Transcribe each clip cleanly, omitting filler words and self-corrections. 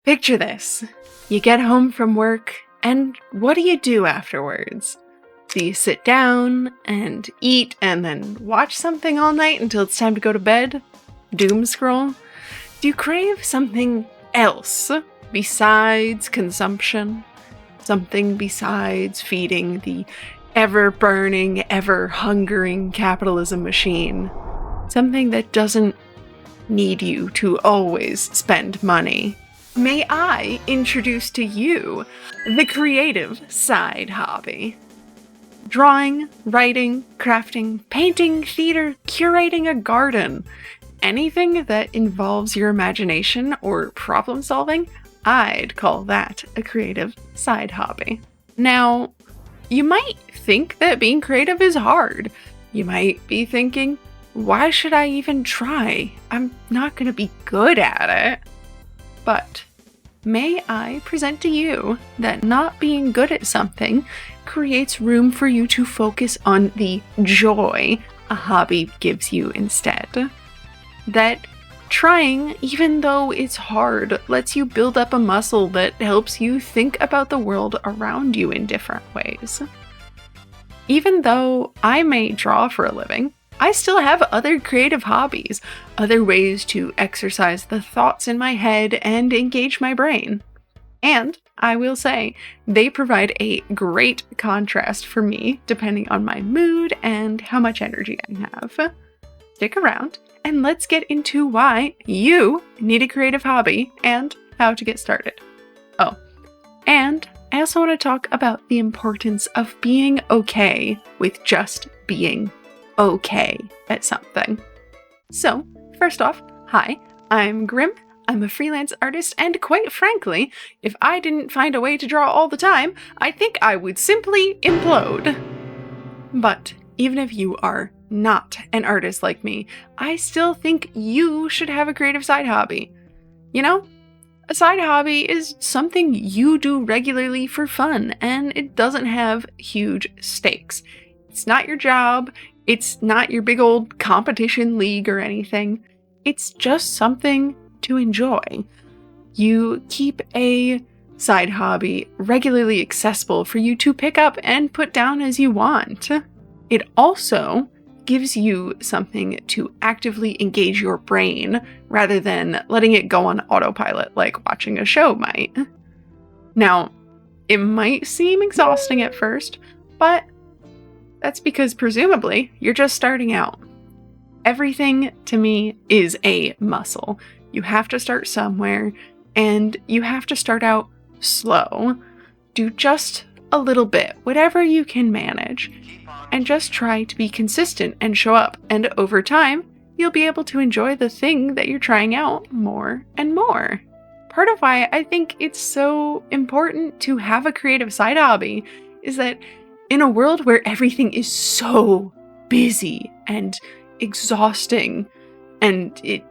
Picture this. You get home from work, and what do you do afterwards? Do you sit down and eat and then watch something all night until it's time to go to bed? Doom scroll? Do you crave something else besides consumption? Something besides feeding the ever-burning, ever-hungering capitalism machine? Something that doesn't need you to always spend money. May I introduce to you the creative side hobby? Drawing, writing, crafting, painting, theater, curating a garden. Anything that involves your imagination or problem solving, I'd call that a creative side hobby. Now, you might think that being creative is hard. You might be thinking, why should I even try? I'm not going to be good at it. But may I present to you that not being good at something creates room for you to focus on the joy a hobby gives you instead. That trying, even though it's hard, lets you build up a muscle that helps you think about the world around you in different ways. Even though I may draw for a living, I still have other creative hobbies, other ways to exercise the thoughts in my head and engage my brain. And I will say, they provide a great contrast for me, depending on my mood and how much energy I have. Stick around, and let's get into why you need a creative hobby and how to get started. Oh, and I also want to talk about the importance of being okay with just being okay at something. So, first off, hi, I'm Grim. I'm a freelance artist, and quite frankly, if I didn't find a way to draw all the time, I think I would simply implode. But even if you are not an artist like me, I still think you should have a creative side hobby. You know, a side hobby is something you do regularly for fun, and it doesn't have huge stakes. It's not your job. It's not your big old competition league or anything. It's just something to enjoy. You keep a side hobby regularly accessible for you to pick up and put down as you want. It also gives you something to actively engage your brain rather than letting it go on autopilot like watching a show might. Now, it might seem exhausting at first, but that's because presumably you're just starting out. Everything to me is a muscle. You have to start somewhere, and you have to start out slow. Do just a little bit, whatever you can manage, and just try to be consistent and show up, and over time, you'll be able to enjoy the thing that you're trying out more and more. Part of why I think it's so important to have a creative side hobby is that in a world where everything is so busy and exhausting, and it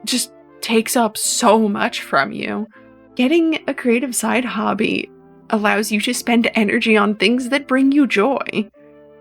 just takes up so much from you, getting a creative side hobby allows you to spend energy on things that bring you joy.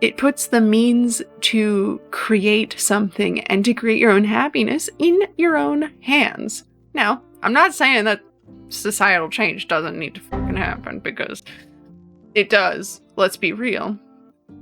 It puts the means to create something and to create your own happiness in your own hands. Now, I'm not saying that societal change doesn't need to fucking happen, because it does, let's be real.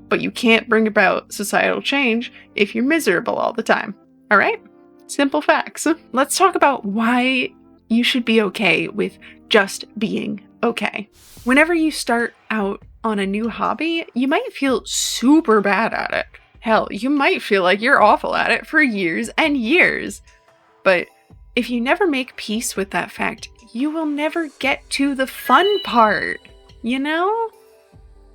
But you can't bring about societal change if you're miserable all the time, alright? Simple facts. Let's talk about why you should be okay with just being okay. Whenever you start out on a new hobby, you might feel super bad at it. Hell, you might feel like you're awful at it for years and years. But if you never make peace with that fact, you will never get to the fun part, you know?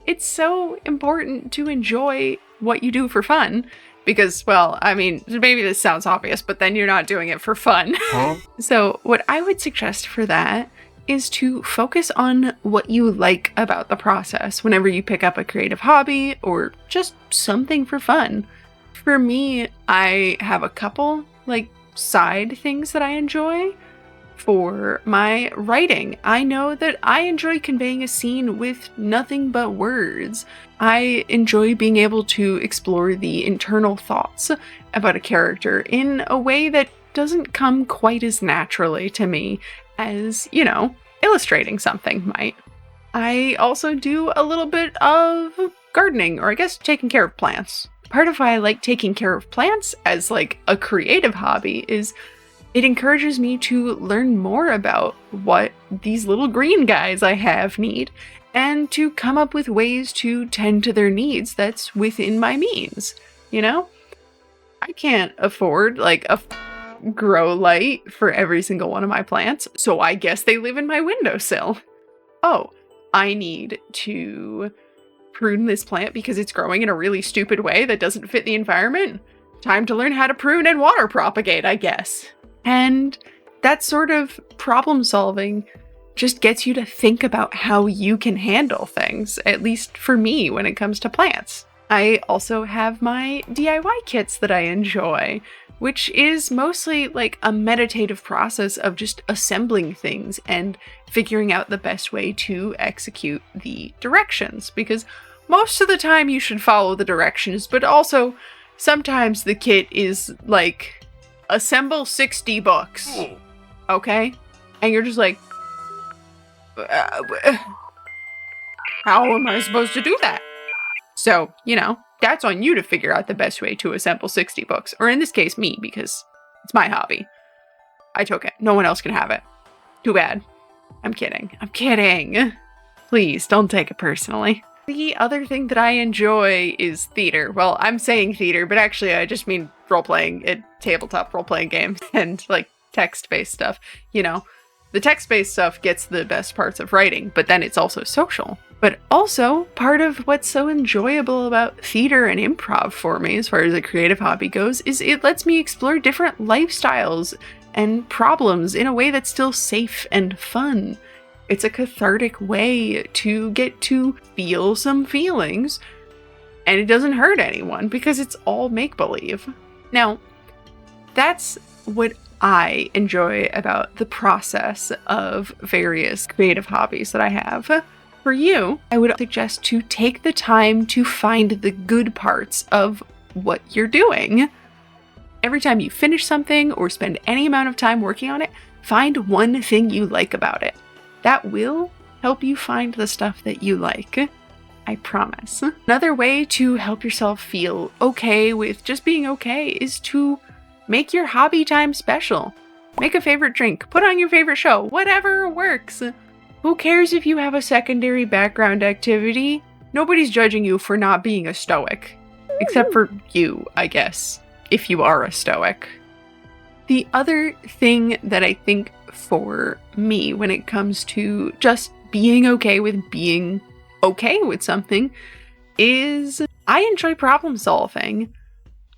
It's so important to enjoy what you do for fun. Because, well, I mean, maybe this sounds obvious, but then you're not doing it for fun. Huh? So what I would suggest for that is to focus on what you like about the process whenever you pick up a creative hobby or just something for fun. For me, I have a couple, side things that I enjoy. For my writing, I know that I enjoy conveying a scene with nothing but words. I enjoy being able to explore the internal thoughts about a character in a way that doesn't come quite as naturally to me as, illustrating something might. I also do a little bit of gardening, or I guess taking care of plants. Part of why I like taking care of plants as like a creative hobby is it encourages me to learn more about what these little green guys I have need and to come up with ways to tend to their needs that's within my means, I can't afford like a grow light for every single one of my plants, so I guess they live in my windowsill. Oh, I need to prune this plant because it's growing in a really stupid way that doesn't fit the environment. Time to learn how to prune and water propagate, I guess. And that sort of problem solving just gets you to think about how you can handle things, at least for me when it comes to plants. I also have my DIY kits that I enjoy, which is mostly like a meditative process of just assembling things and figuring out the best way to execute the directions, because most of the time you should follow the directions, but also sometimes the kit is like, assemble 60 books, okay? And you're just like, how am I supposed to do that? So, that's on you to figure out the best way to assemble 60 books. Or in this case, me, because it's my hobby. I took it. No one else can have it. Too bad. I'm kidding. Please, don't take it personally. The other thing that I enjoy is theater. Well, I'm saying theater, but actually I just mean role-playing, tabletop role-playing games and like text-based stuff. The text-based stuff gets the best parts of writing, but then it's also social. But also, part of what's so enjoyable about theater and improv for me, as far as a creative hobby goes, is it lets me explore different lifestyles and problems in a way that's still safe and fun. It's a cathartic way to get to feel some feelings, and it doesn't hurt anyone because it's all make-believe. Now, that's what I enjoy about the process of various creative hobbies that I have. For you, I would suggest to take the time to find the good parts of what you're doing. Every time you finish something or spend any amount of time working on it, find one thing you like about it. That will help you find the stuff that you like. I promise. Another way to help yourself feel okay with just being okay is to make your hobby time special. Make a favorite drink, put on your favorite show, whatever works. Who cares if you have a secondary background activity? Nobody's judging you for not being a stoic. Except for you, I guess, if you are a stoic. The other thing that I think for me when it comes to just being okay with something is I enjoy problem solving.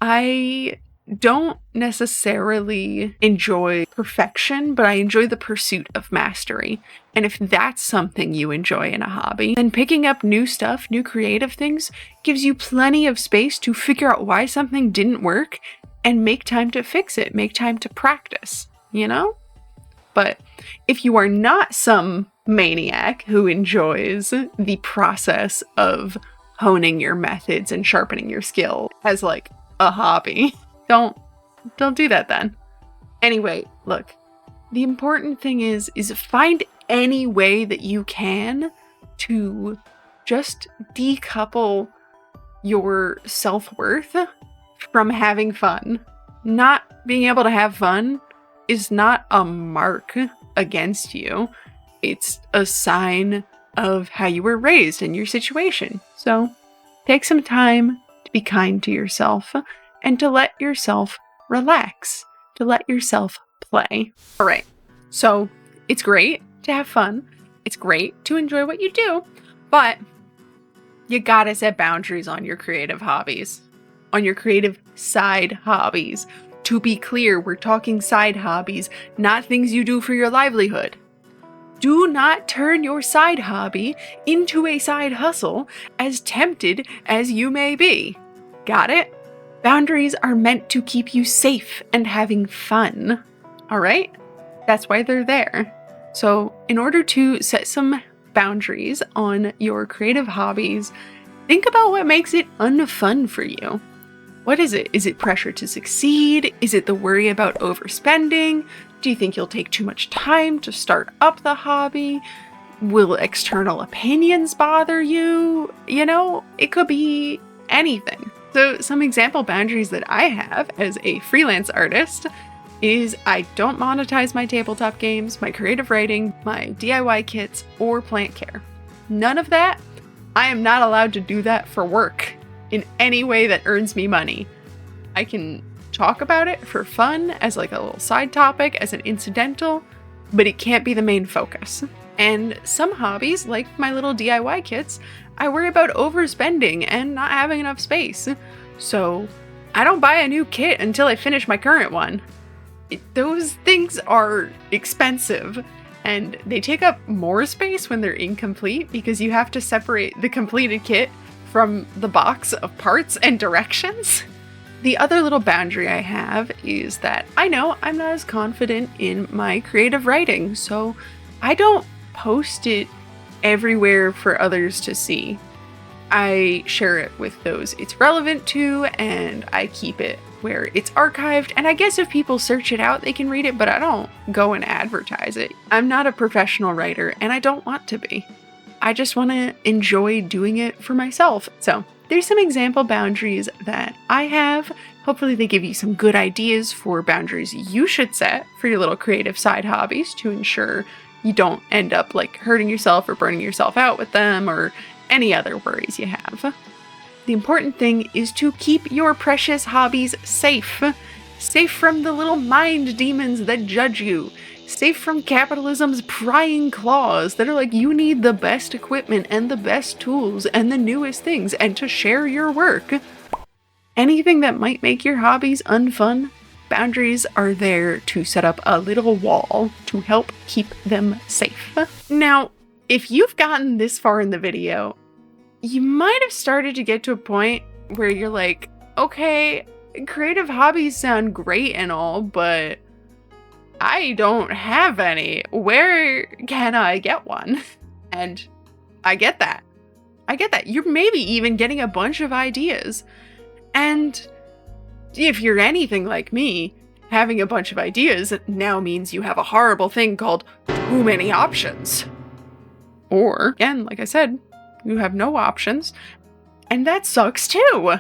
I don't necessarily enjoy perfection, but I enjoy the pursuit of mastery. And if that's something you enjoy in a hobby, then picking up new stuff, new creative things, gives you plenty of space to figure out why something didn't work and make time to fix it, make time to practice, But if you are not some maniac who enjoys the process of honing your methods and sharpening your skill as like a hobby, don't do that then. Anyway, look, the important thing is find any way that you can to just decouple your self-worth from having fun. Not being able to have fun is not a mark against you. It's a sign of how you were raised and your situation. So take some time to be kind to yourself and to let yourself relax, to let yourself play. All right, so it's great to have fun. It's great to enjoy what you do, but you gotta set boundaries on your creative hobbies, on your creative side hobbies. To be clear, we're talking side hobbies, not things you do for your livelihood. Do not turn your side hobby into a side hustle, as tempted as you may be. Got it? Boundaries are meant to keep you safe and having fun. All right? That's why they're there. So in order to set some boundaries on your creative hobbies, think about what makes it unfun for you. What is it? Is it pressure to succeed? Is it the worry about overspending? Do you think you'll take too much time to start up the hobby? Will external opinions bother you? You know, it could be anything. So some example boundaries that I have as a freelance artist is I don't monetize my tabletop games, my creative writing, my DIY kits, or plant care. None of that. I am not allowed to do that for work in any way that earns me money. I can talk about it for fun as like a little side topic, as an incidental, but it can't be the main focus. And some hobbies, like my little DIY kits, I worry about overspending and not having enough space. So I don't buy a new kit until I finish my current one. Those things are expensive and they take up more space when they're incomplete because you have to separate the completed kit from the box of parts and directions. The other little boundary I have is that I know I'm not as confident in my creative writing, so I don't post it everywhere for others to see. I share it with those it's relevant to, and I keep it where it's archived, and I guess if people search it out, they can read it, but I don't go and advertise it. I'm not a professional writer, and I don't want to be. I just want to enjoy doing it for myself. So there's some example boundaries that I have. Hopefully they give you some good ideas for boundaries you should set for your little creative side hobbies to ensure you don't end up like hurting yourself or burning yourself out with them or any other worries you have. The important thing is to keep your precious hobbies safe. Safe from the little mind demons that judge you. Safe from capitalism's prying claws that are like, you need the best equipment and the best tools and the newest things and to share your work. Anything that might make your hobbies unfun, boundaries are there to set up a little wall to help keep them safe. Now, if you've gotten this far in the video, you might have started to get to a point where you're like, okay, creative hobbies sound great and all, but I don't have any. Where can I get one? And I get that. You're maybe even getting a bunch of ideas. And if you're anything like me, having a bunch of ideas now means you have a horrible thing called too many options. Or, again, like I said, you have no options, and that sucks too.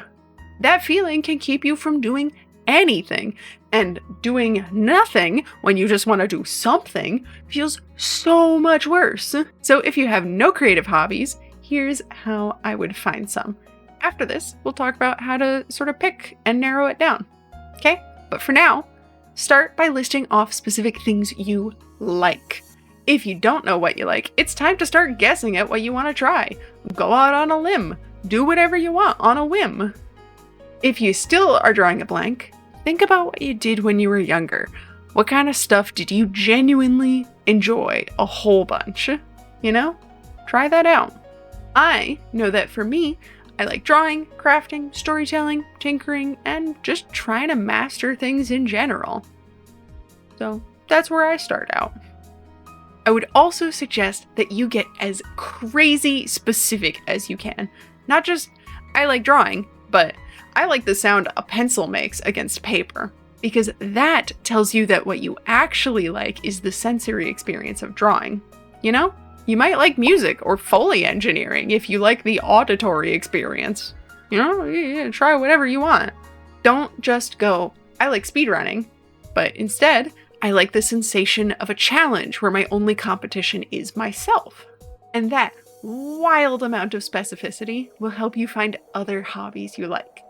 That feeling can keep you from doing anything, and doing nothing when you just want to do something feels so much worse. So if you have no creative hobbies, here's how I would find some. After this, we'll talk about how to sort of pick and narrow it down. Okay? But for now, start by listing off specific things you like. If you don't know what you like, it's time to start guessing at what you want to try. Go out on a limb. Do whatever you want on a whim. If you still are drawing a blank, think about what you did when you were younger. What kind of stuff did you genuinely enjoy a whole bunch? You know? Try that out. I know that for me, I like drawing, crafting, storytelling, tinkering, and just trying to master things in general. So that's where I start out. I would also suggest that you get as crazy specific as you can. Not just, I like drawing, but I like the sound a pencil makes against paper, because that tells you that what you actually like is the sensory experience of drawing. You know? You might like music or Foley engineering if you like the auditory experience. You know, yeah, try whatever you want. Don't just go, I like speedrunning, but instead, I like the sensation of a challenge where my only competition is myself. And that wild amount of specificity will help you find other hobbies you like.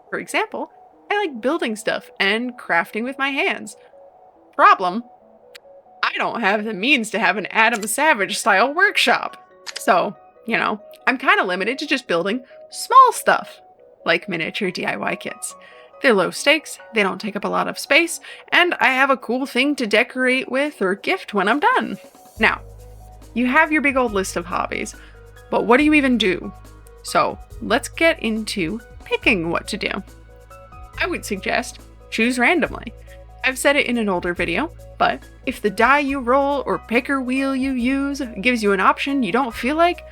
For example, I like building stuff and crafting with my hands. Problem: I don't have the means to have an Adam Savage style workshop. So, you know, I'm kind of limited to just building small stuff, like miniature DIY kits. They're low stakes, they don't take up a lot of space, and I have a cool thing to decorate with or gift when I'm done. Now, you have your big old list of hobbies, but what do you even do? So let's get into picking what to do. I would suggest choose randomly. I've said it in an older video, but if the die you roll or picker wheel you use gives you an option you don't feel like,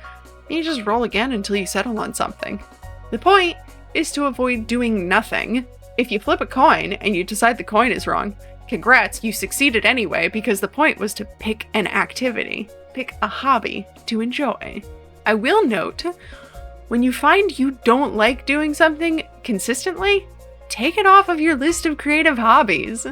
you just roll again until you settle on something. The point is to avoid doing nothing. If you flip a coin and you decide the coin is wrong, congrats, you succeeded anyway, because the point was to pick an activity, pick a hobby to enjoy. I will note, when you find you don't like doing something consistently, take it off of your list of creative hobbies.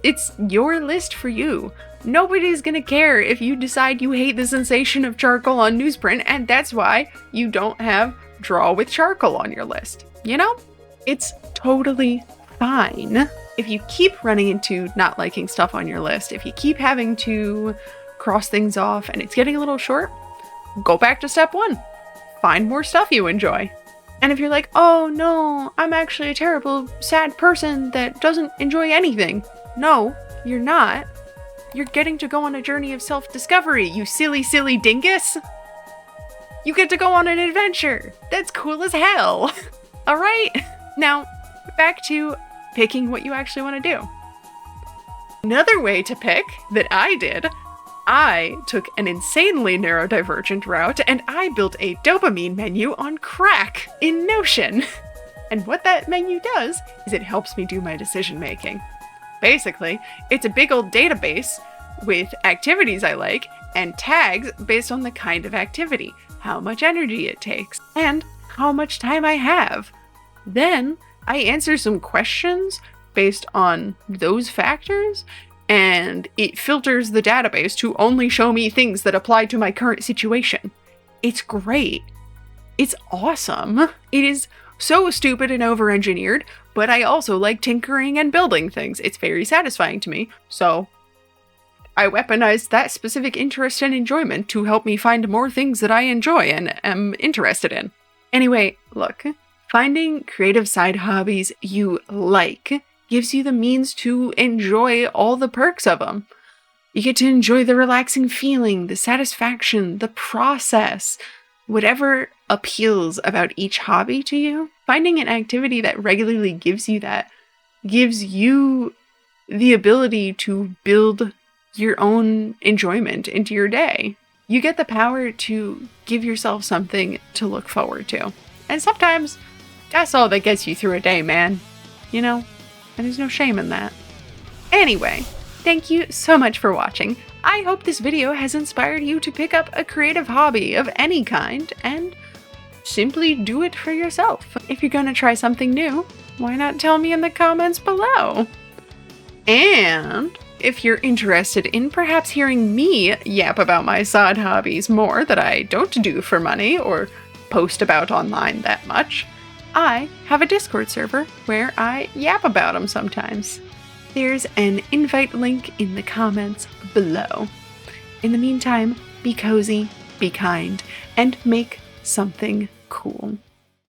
It's your list for you. Nobody's gonna care if you decide you hate the sensation of charcoal on newsprint, and that's why you don't have draw with charcoal on your list. You know? It's totally fine. If you keep running into not liking stuff on your list, if you keep having to cross things off and it's getting a little short, go back to step 1. Find more stuff you enjoy. And if you're like, oh no, I'm actually a terrible, sad person that doesn't enjoy anything. No, you're not. You're getting to go on a journey of self-discovery, you silly, silly dingus. You get to go on an adventure. That's cool as hell. All right, now back to picking what you actually want to do. Another way to pick that I did, I took an insanely neurodivergent route and I built a dopamine menu on crack in Notion. And what that menu does is it helps me do my decision making. Basically, it's a big old database with activities I like and tags based on the kind of activity, how much energy it takes, and how much time I have. Then I answer some questions based on those factors, and it filters the database to only show me things that apply to my current situation. It's great. It's awesome. It is so stupid and over-engineered, but I also like tinkering and building things. It's very satisfying to me, so I weaponized that specific interest and enjoyment to help me find more things that I enjoy and am interested in. Anyway, look, finding creative side hobbies you like gives you the means to enjoy all the perks of them. You get to enjoy the relaxing feeling, the satisfaction, the process, whatever appeals about each hobby to you. Finding an activity that regularly gives you that gives you the ability to build your own enjoyment into your day. You get the power to give yourself something to look forward to. And sometimes that's all that gets you through a day, man. You know? And there's no shame in that. Anyway, thank you so much for watching. I hope this video has inspired you to pick up a creative hobby of any kind and simply do it for yourself. If you're gonna try something new, why not tell me in the comments below? And if you're interested in perhaps hearing me yap about my side hobbies more that I don't do for money or post about online that much, I have a Discord server where I yap about them sometimes. There's an invite link in the comments below. In the meantime, be cozy, be kind, and make something cool.